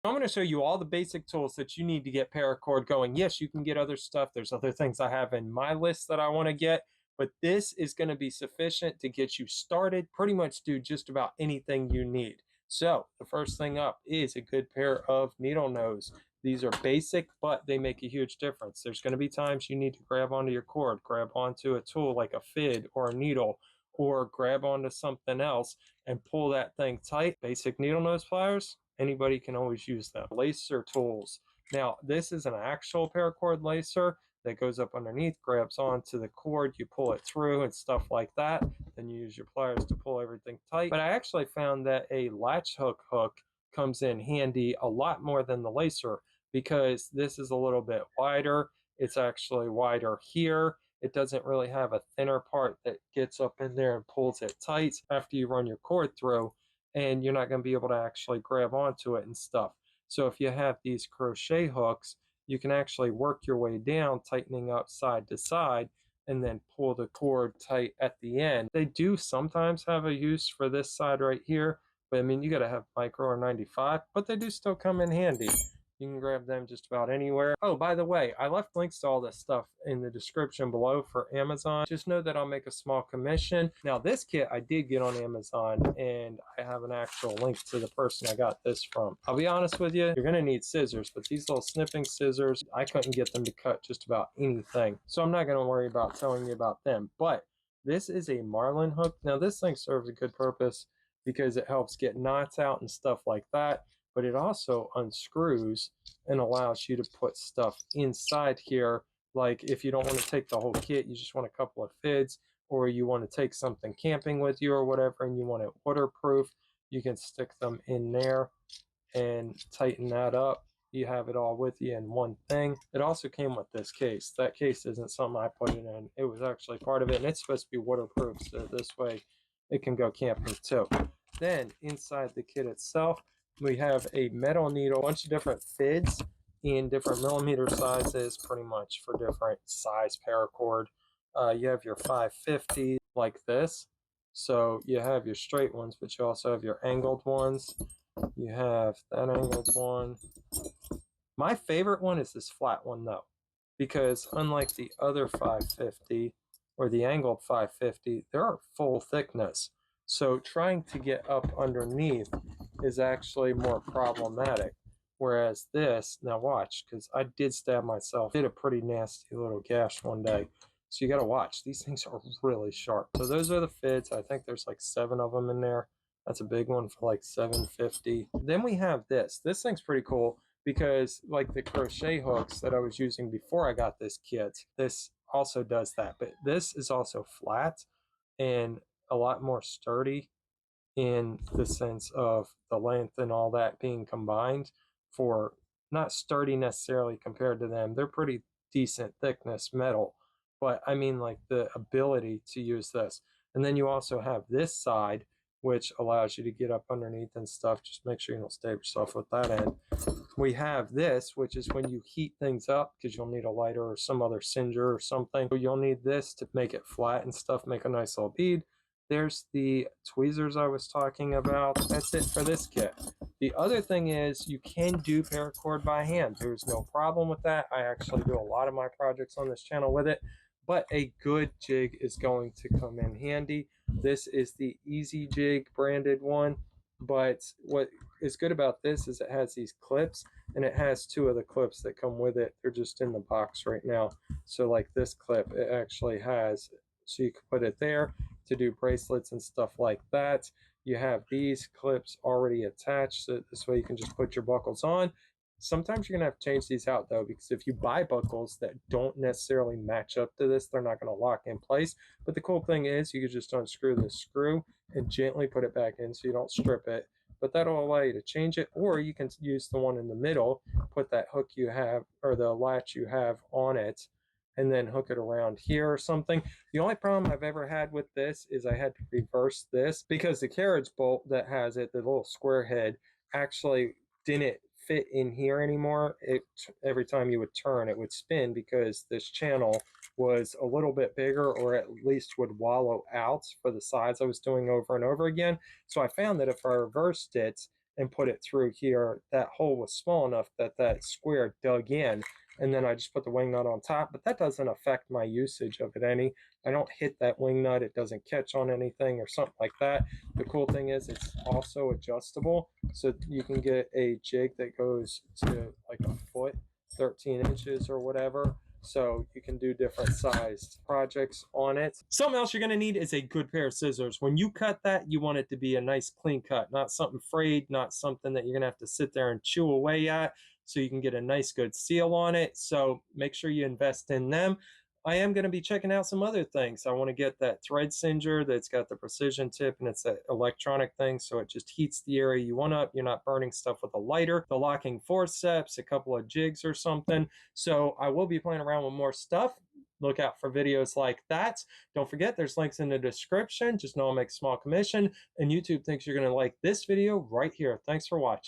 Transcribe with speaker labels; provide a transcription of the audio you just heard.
Speaker 1: I'm going to show you all the basic tools that you need to get Paracord going. Yes, you can get other stuff. There's other things I have in my list that I want to get, but this is going to be sufficient to get you started. Pretty much do just about anything you need. So the first thing up is a good pair of needle nose. These are basic, but they make a huge difference. There's going to be times you need to grab onto your cord, grab onto a tool like a fid or a needle, or grab onto something else and pull that thing tight. Basic needle nose pliers, anybody can always use them. Lacer tools. Now, this is an actual paracord lacer that goes up underneath, grabs onto the cord, you pull it through and stuff like that. Then you use your pliers to pull everything tight. But I actually found that a latch hook comes in handy a lot more than the lacer because this is a little bit wider. It's actually wider here. It doesn't really have a thinner part that gets up in there and pulls it tight after you run your cord through, and you're not going to be able to actually grab onto it and stuff. So if you have these crochet hooks, you can actually work your way down, tightening up side to side, and then pull the cord tight at the end. They do sometimes have a use for this side right here, but I mean, you got to have micro or 95, but they do still come in handy. You can grab them just about anywhere. Oh, by the way, I left links to all this stuff in the description below for Amazon. Just know that I'll make a small commission. Now, this kit I did get on Amazon, and I have an actual link to the person I got this from. I'll be honest with you, you're going to need scissors, but these little snipping scissors, I couldn't get them to cut just about anything. So I'm not going to worry about telling you about them. But this is a marlin hook. Now, this thing serves a good purpose because it helps get knots out and stuff like that, but it also unscrews and allows you to put stuff inside here. Like if you don't want to take the whole kit, you just want a couple of fids, or you want to take something camping with you or whatever, and you want it waterproof, you can stick them in there and tighten that up. You have it all with you in one thing. It also came with this case. That case isn't something I put it in. It was actually part of it, and it's supposed to be waterproof, so this way it can go camping too. Then inside the kit itself, we have a metal needle, a bunch of different fids in different millimeter sizes, pretty much for different size paracord. You have your 550 like this. So you have your straight ones, but you also have your angled ones. You have that angled one. My favorite one is this flat one though, because unlike the other 550 or the angled 550, they're full thickness. So trying to get up underneath is actually more problematic. Whereas this, now watch, because I did stab myself, did a pretty nasty little gash one day. So you got to watch. These things are really sharp. So those are the fids. I think there's like 7 of them in there. That's a big one for like $7.50. Then we have this. This thing's pretty cool because like the crochet hooks that I was using before I got this kit, this also does that. But this is also flat and a lot more sturdy in the sense of the length and all that being combined for not sturdy necessarily compared to them. They're pretty decent thickness metal, but I mean like the ability to use this. And then you also have this side, which allows you to get up underneath and stuff. Just make sure you don't stab yourself with that end. We have this, which is when you heat things up, because you'll need a lighter or some other singer or something. You'll need this to make it flat and stuff, make a nice little bead. There's the tweezers I was talking about. That's it for this kit. The other thing is you can do paracord by hand. There's no problem with that. I actually do a lot of my projects on this channel with it, but a good jig is going to come in handy. This is the Easy Jig branded one, but what is good about this is it has these clips, and it has 2 of the clips that come with it. They're just in the box right now. So like this clip, it actually has, so you can put it there to do bracelets and stuff like that. You have these clips already attached, so this way you can just put your buckles on. Sometimes you're gonna have to change these out though, because if you buy buckles that don't necessarily match up to this, they're not gonna lock in place. But the cool thing is you can just unscrew this screw and gently put it back in so you don't strip it. But that'll allow you to change it, or you can use the one in the middle, put that hook you have or the latch you have on it, and then hook it around here or something. The only problem I've ever had with this is I had to reverse this because the carriage bolt that has it, the little square head, actually didn't fit in here anymore. Every time you would turn, it would spin because this channel was a little bit bigger, or at least would wallow out for the size I was doing over and over again. So I found that if I reversed it and put it through here, that hole was small enough that that square dug in, and then I just put the wing nut on top, but that doesn't affect my usage of it any. I don't hit that wing nut, it doesn't catch on anything or something like that. The cool thing is it's also adjustable, so you can get a jig that goes to like a foot, 13 inches or whatever, so you can do different sized projects on it. Something else you're going to need is a good pair of scissors. When you cut that, you want it to be a nice clean cut, not something frayed, not something that you're going to have to sit there and chew away at, so you can get a nice good seal on it. So make sure you invest in them. I am going to be checking out some other things. I want to get that thread singer that's got the precision tip, and it's an electronic thing, so it just heats the area you want up. You're not burning stuff with a lighter. The locking forceps, a couple of jigs or something. So I will be playing around with more stuff. Look out for videos like that. Don't forget, there's links in the description. Just know I'll make a small commission, and YouTube thinks you're going to like this video right here. Thanks for watching.